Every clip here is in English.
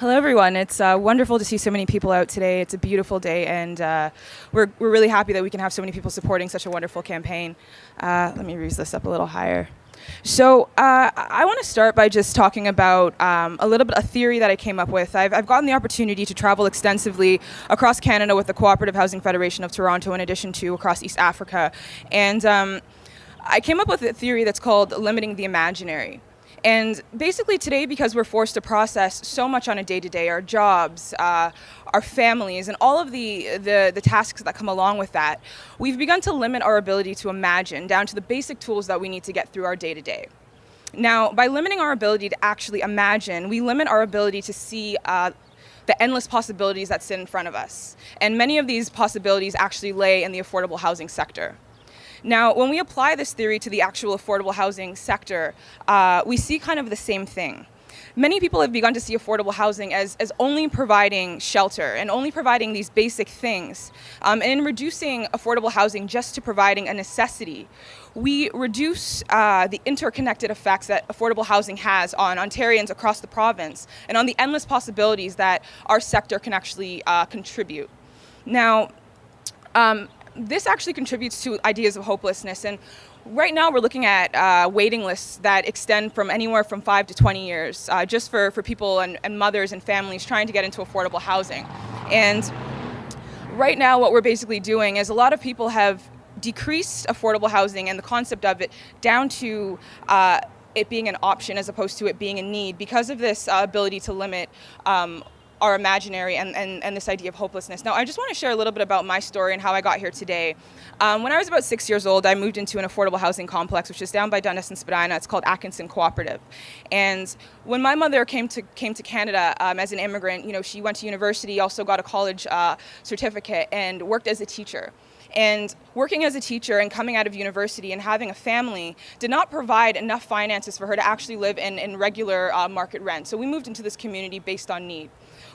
Hello, everyone. It's wonderful to see so many people out today. It's a beautiful day, and we're really happy that we can have so many people supporting such a wonderful campaign. Let me raise this up a little higher. So I want to start by just talking about a theory that I came up with. I've gotten the opportunity to travel extensively across Canada with the Co-operative Housing Federation of Toronto, in addition to across East Africa. And I came up with a theory that's called limiting the imaginary. And basically today, because we're forced to process so much on a day-to-day, our jobs, our families, and all of the tasks that come along with that, we've begun to limit our ability to imagine down to the basic tools that we need to get through our day-to-day. Now, by limiting our ability to actually imagine, we limit our ability to see the endless possibilities that sit in front of us. And many of these possibilities actually lay in the affordable housing sector. Now, when we apply this theory to the actual affordable housing sector, we see kind of the same thing. Many people have begun to see affordable housing as only providing shelter and only providing these basic things. And in reducing affordable housing just to providing a necessity, we reduce the interconnected effects that affordable housing has on Ontarians across the province and on the endless possibilities that our sector can actually contribute. Now, this actually contributes to ideas of hopelessness, and right now we're looking at waiting lists that extend from anywhere from 5 to 20 years just for people and mothers and families trying to get into affordable housing. And right now what we're basically doing is a lot of people have decreased affordable housing and the concept of it down to it being an option as opposed to it being a need because of this ability to limit our imaginary and this idea of hopelessness. Now, I just want to share a little bit about my story and how I got here today. When I was about 6 years old, I moved into an affordable housing complex, which is down by Dundas and Spadina. It's called Atkinson Co-operative. And when my mother came to Canada as an immigrant, she went to university, also got a college certificate, and worked as a teacher. And working as a teacher and coming out of university and having a family did not provide enough finances for her to actually live in regular market rent. So we moved into this community based on need.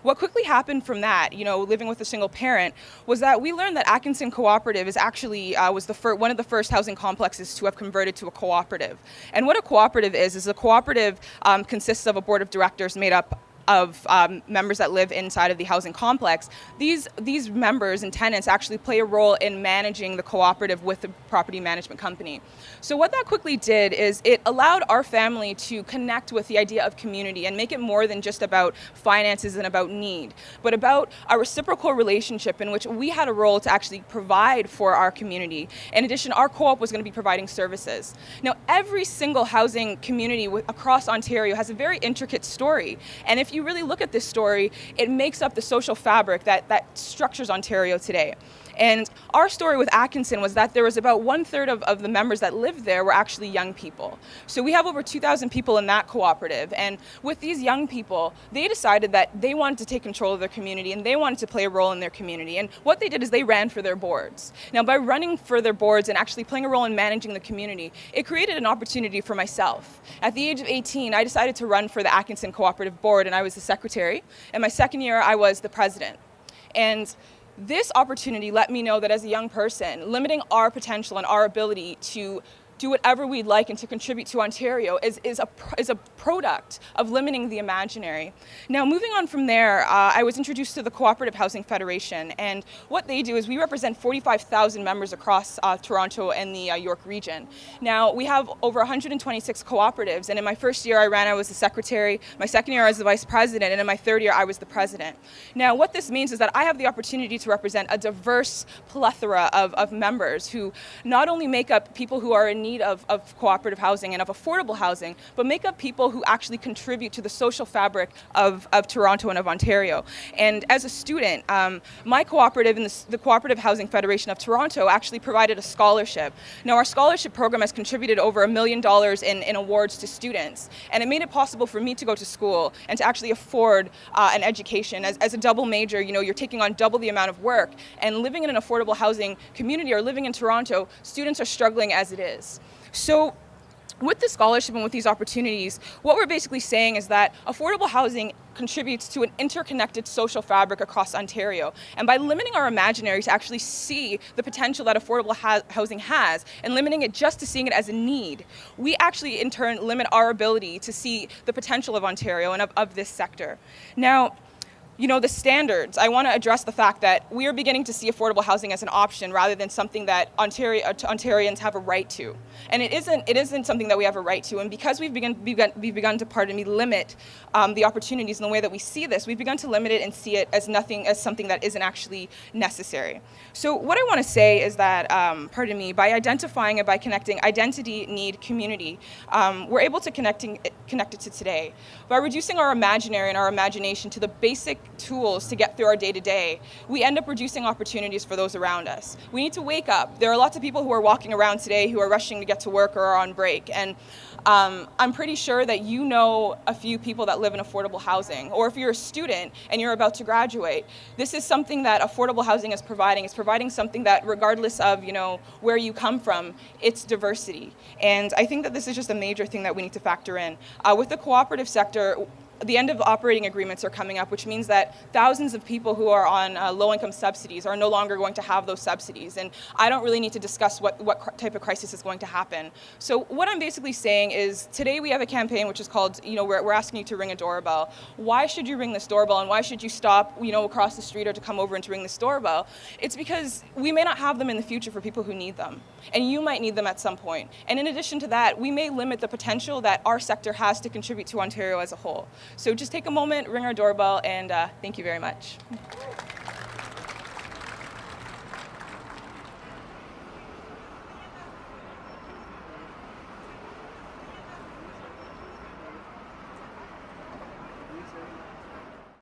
What quickly happened from that, living with a single parent, was that we learned that Atkinson Co-operative is actually was one of the first housing complexes to have converted to a cooperative. And what a cooperative is a cooperative consists of a board of directors made up of members that live inside of the housing complex. These members and tenants actually play a role in managing the cooperative with the property management company. So what that quickly did is it allowed our family to connect with the idea of community and make it more than just about finances and about need, but about a reciprocal relationship in which we had a role to actually provide for our community. In addition, our co-op was going to be providing services. Now, every single housing community across Ontario has a very intricate story, and if you really look at this story, it makes up the social fabric that structures Ontario today. And our story with Atkinson was that there was about 1/3 of the members that lived there were actually young people. So we have over 2,000 people in that cooperative. And with these young people, they decided that they wanted to take control of their community and they wanted to play a role in their community. And what they did is they ran for their boards. Now, by running for their boards and actually playing a role in managing the community, it created an opportunity for myself. At the age of 18, I decided to run for the Atkinson Cooperative Board, and I was the secretary. And my second year, I was the president. And this opportunity let me know that as a young person, limiting our potential and our ability to do whatever we'd like and to contribute to Ontario is a product of limiting the imaginary. Now, moving on from there, I was introduced to the Co-operative Housing Federation, and what they do is we represent 45,000 members across Toronto and the York region. Now, we have over 126 cooperatives, and in my first year I was the secretary, my second year I was the vice president, and in my third year I was the president. Now, what this means is that I have the opportunity to represent a diverse plethora of members who not only make up people who are in need of cooperative housing and of affordable housing, but make up people who actually contribute to the social fabric of Toronto and of Ontario. And as a student, my cooperative and the Cooperative Housing Federation of Toronto actually provided a scholarship. Now, our scholarship program has contributed over $1 million in awards to students, and it made it possible for me to go to school and to actually afford an education. As a double major, you're taking on double the amount of work, and living in an affordable housing community or living in Toronto, students are struggling as it is. So with the scholarship and with these opportunities, what we're basically saying is that affordable housing contributes to an interconnected social fabric across Ontario. And by limiting our imaginary to actually see the potential that affordable housing has, and limiting it just to seeing it as a need, we actually in turn limit our ability to see the potential of Ontario and of this sector. Now, the standards, I want to address the fact that we are beginning to see affordable housing as an option rather than something that Ontarians have a right to. And it isn't something that we have a right to. And because we've begun to, limit the opportunities in the way that we see this, we've begun to limit it and see it as something that isn't actually necessary. So what I want to say is that, by identifying and by connecting identity, need, community, we're able to connect it to today. By reducing our imaginary and our imagination to the basic tools to get through our day-to-day, we end up reducing opportunities for those around us. We need to wake up. There are lots of people who are walking around today who are rushing to get to work or are on break, and I'm pretty sure that you know a few people that live in affordable housing, or if you're a student and you're about to graduate, this is something that affordable housing is providing. It's providing something that, regardless of where you come from, it's diversity. And I think that this is just a major thing that we need to factor in. With the cooperative sector, the end of operating agreements are coming up, which means that thousands of people who are on low-income subsidies are no longer going to have those subsidies. And I don't really need to discuss what type of crisis is going to happen. So what I'm basically saying is, today we have a campaign which is called, we're asking you to ring a doorbell. Why should you ring this doorbell, and why should you stop, across the street or to come over and to ring this doorbell? It's because we may not have them in the future for people who need them. And you might need them at some point. And in addition to that, we may limit the potential that our sector has to contribute to Ontario as a whole. So just take a moment, ring our doorbell, and thank you very much.